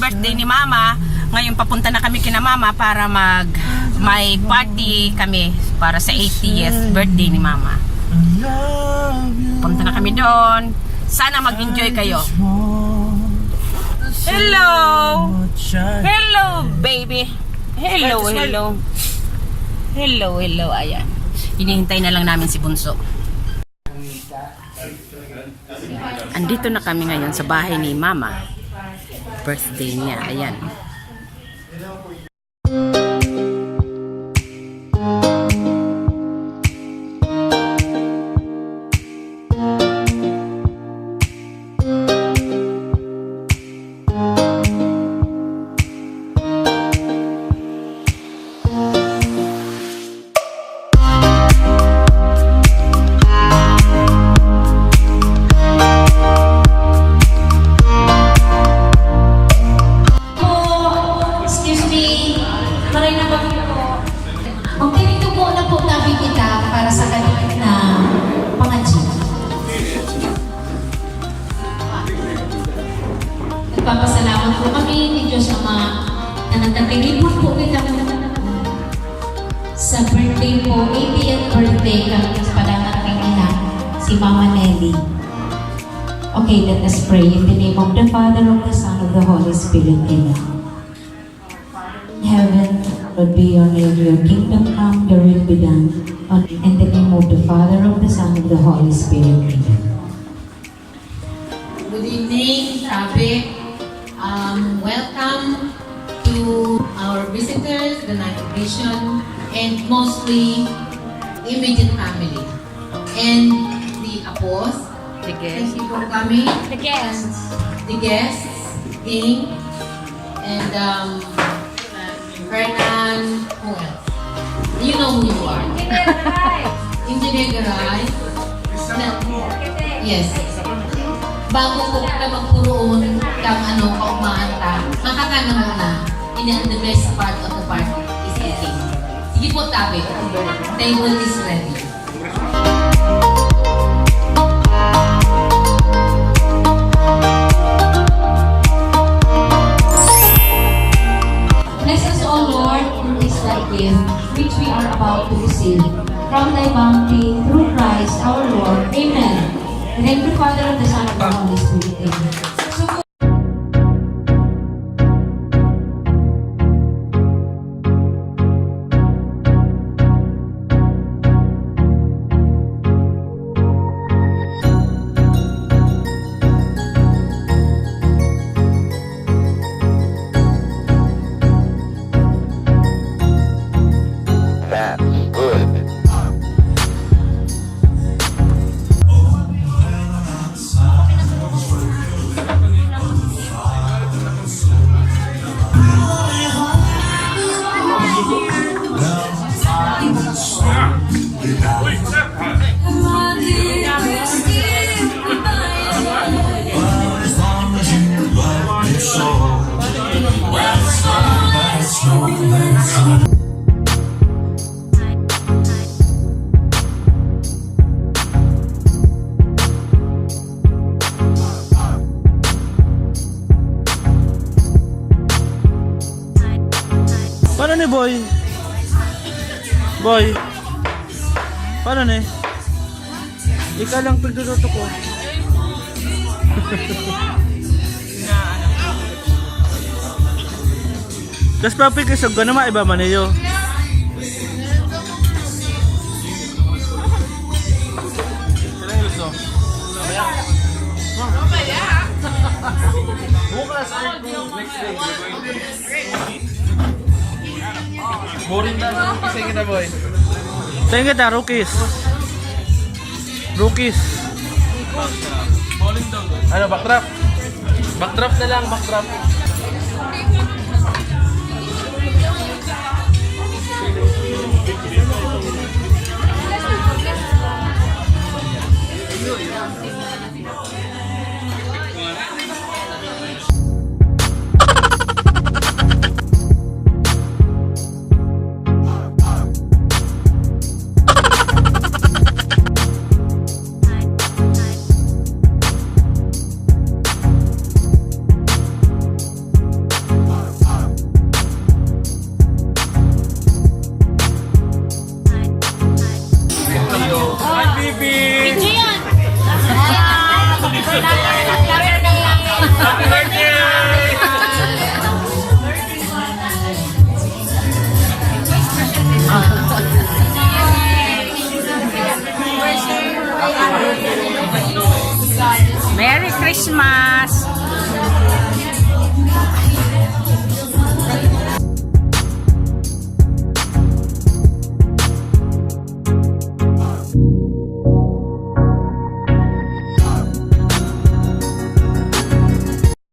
birthday ni Mama. Ngayon papunta na kami kina Mama para may party kami para sa 80th birthday ni Mama. Punta na kami doon. Sana mag-enjoy kayo. Hello! Hello, baby! Hello, hello. Hello, hello. Ayan. Hinihintay na lang namin si Bunso. Andito na kami ngayon sa bahay ni Mama. Birthday niya. Ayan. Papasalamat po kami ni Diyos Ama na nagtatilipon po kita sa birthday po, 80th birthday kami sa padangang ina, si Mama Nelly. Okay, let us pray in the name of the Father, of the Son, of the Holy Spirit. Amen. Heaven, Lord, be your name, your kingdom come, your will be done. In the name of the Father, of the Son, of the Holy Spirit. Amen. Good evening, Sabi. Welcome to our visitors, the Night Vision, and mostly the immediate family. And the apos, The guest. thank you for coming. The guests. The guests, King, and Hernan, who else? You know who you are. Engineer Garay. Yes. Bago ko ka magpuroon kang kaumahan ka, makakano muna. And the best part of the party is eating. Sige po, Tabi. Table is ready. Bless us, O Lord, in this thy gift, which we are about to receive, from thy bounty, through Christ our Lord. Amen. In the name of the Father, of the Son, of the Holy Spirit. Amen. That's good. Paano ni Boy? Boy? Paano ni? Ika lang pagduduto ko. Tapos papikisog ka naman, iba man niyo. Kailang gusto? Bukas next day. Boring na. Kasi kita, boy. Saan kita, rookies? Rookies. Ano, backdrop? Backdrop na lang, backdrop. Christmas!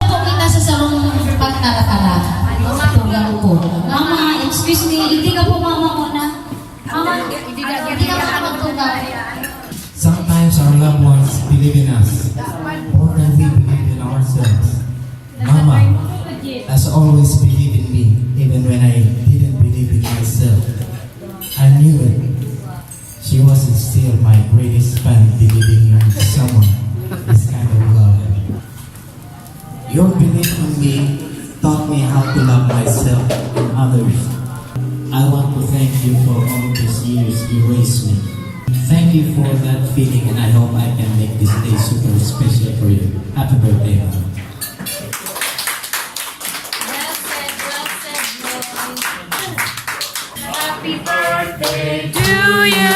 Po kita sa sarong pagtaratara. Program po. Mama, excuse me, hindi ka po mama ko na. Mama, hindi ka pa magtugaw. Sometimes our loved ones believe in us more than we believe in ourselves. Mama has always believed in me, even when I didn't believe in myself. I knew it. She wasn't still my greatest fan, believing in someone this kind of love. Your belief in me taught me how to love myself and others. I want to thank you for all these years you raised me. Thank you for that feeling, and I hope I can make this day super special for you. Happy birthday, Mama. Happy birthday to you.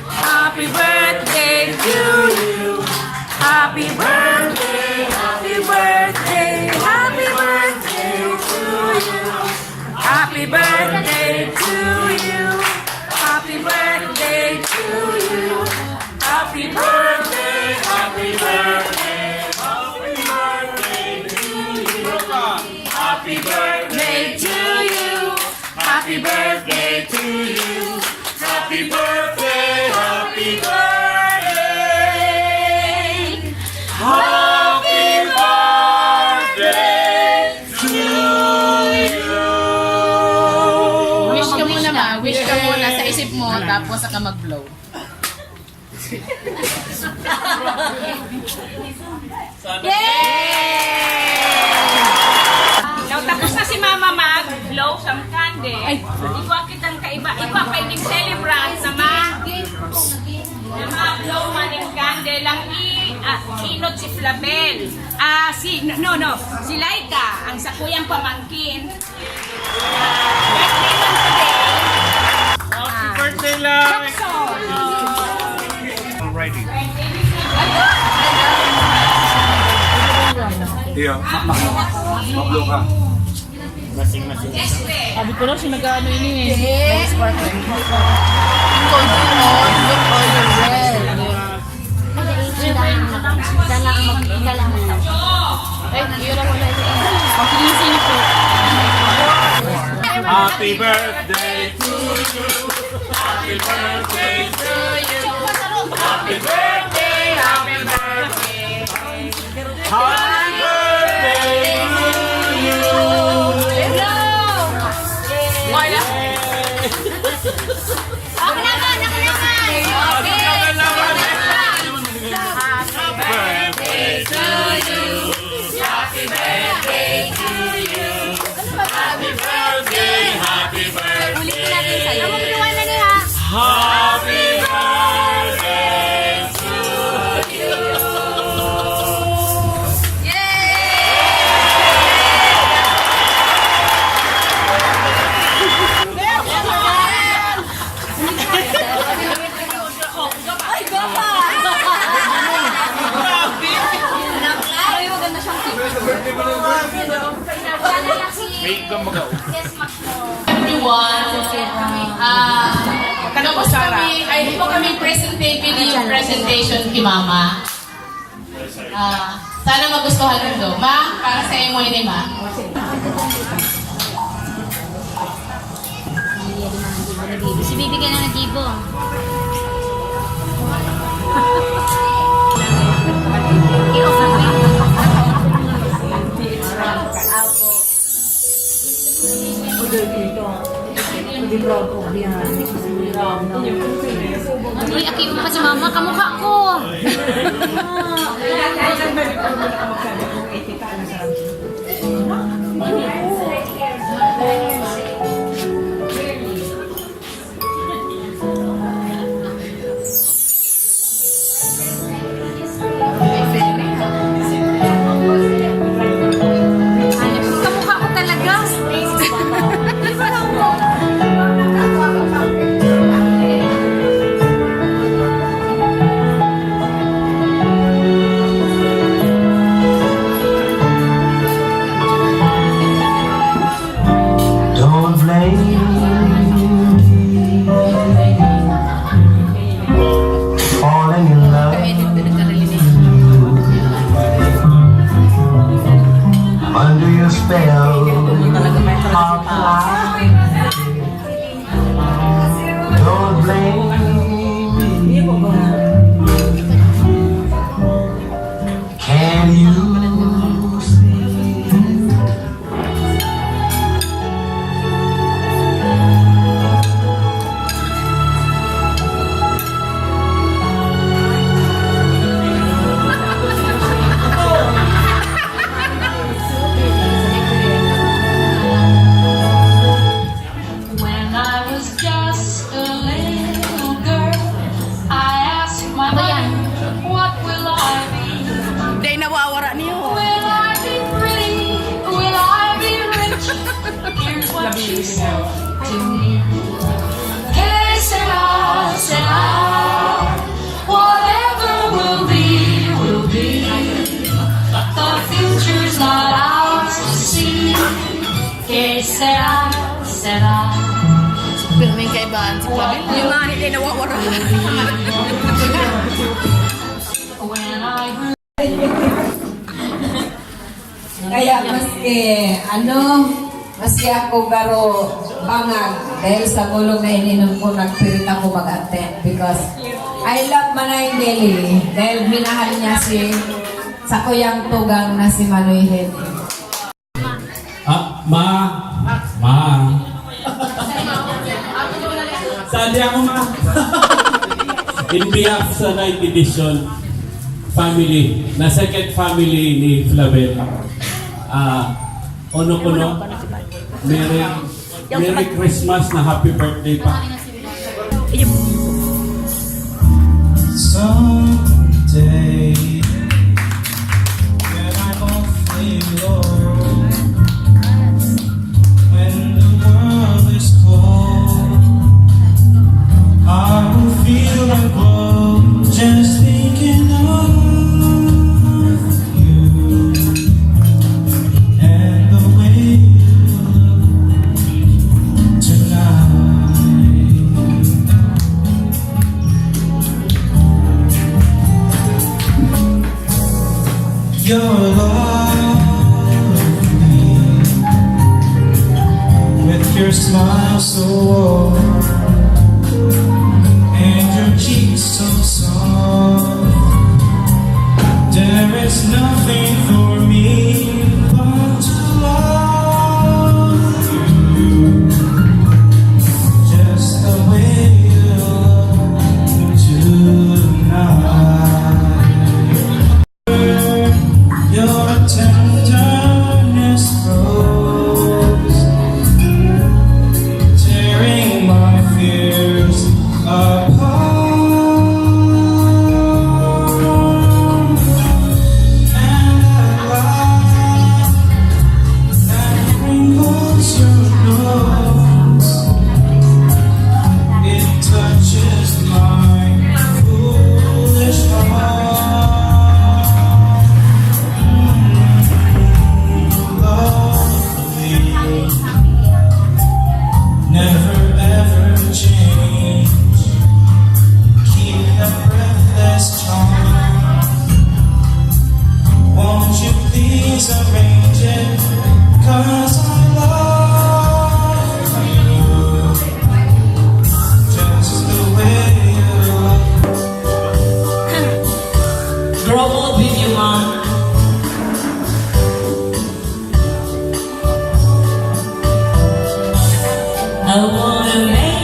Happy birthday to you. Happy birthday, happy birthday, happy birthday to you. Happy birthday to you. Happy birthday to you. Happy birthday, happy birthday, happy birthday to you. Happy birthday to you. Happy birthday to you. Happy birthday, happy birthday. Happy birthday to you. Wish ka muna ma. Wish ka muna sa isip mo, tapos saka mag-blow. Now, tapos na si Mama mag-blow some candy. Ikaw kitang kaiba. Ikaw pwedeng celebrate na ma-blow man yung candy lang inot si Flabel. Si Laika, ang sa kuyang pamangkin. Birthday man today. Happy birthday lang! Jackson. Alrighty. Iyo, mablo ka. Masing-masing. Sabi ko lang, sinag-ano ini eh. Happy birthday to you. Happy birthday to you. Happy birthday, happy birthday. Happy birthday to you. Birthday to you. Happy birthday to you. Happy birthday, happy birthday. Happy birthday to you. Make ka magaw. Everyone, tapos kami, ay di po kami presentation kay Mama. Sana magustuhan nyo. Ma, para sa imo ini, Ma. Si bibigyan na ng gibo. Iyakin mo pa si Mama, kamukha ko. Kamukha ko talaga. to me. Que sera, sera. Whatever will be, will be. The future's not ours to see. Que sera, sera. Pero may kaibaan si Flavio. Yung nga nila nawawara. When I Kaya maski ako garo bangag dahil sa gulong na ininom ko, nagpirit ako mag-attend because I love Manay Nelly dahil minahal niya sa kuyang tugang na si Manoy Henry. Sali ako, ma. In behalf sa 9th edition family, na second family ni Flavel. Ono-ono, Merry Christmas na happy birthday pa. Someday, when I'm awfully low, when the world is cold, I will feel like glow just thinking of you and the way you look tonight. Your lovely, with your smile so warm and your cheeks so soft. There is nothing for me but to love you, just the way you look tonight. Your tenderness grows, tearing my fears apart. And I laugh and wrinkles your nose. It touches my foolish heart. Never ever change. Keep that breathless charm. Won't you please arrange it? 'Cause I love you just the way you look. Grow old with you, Mom. I wanna make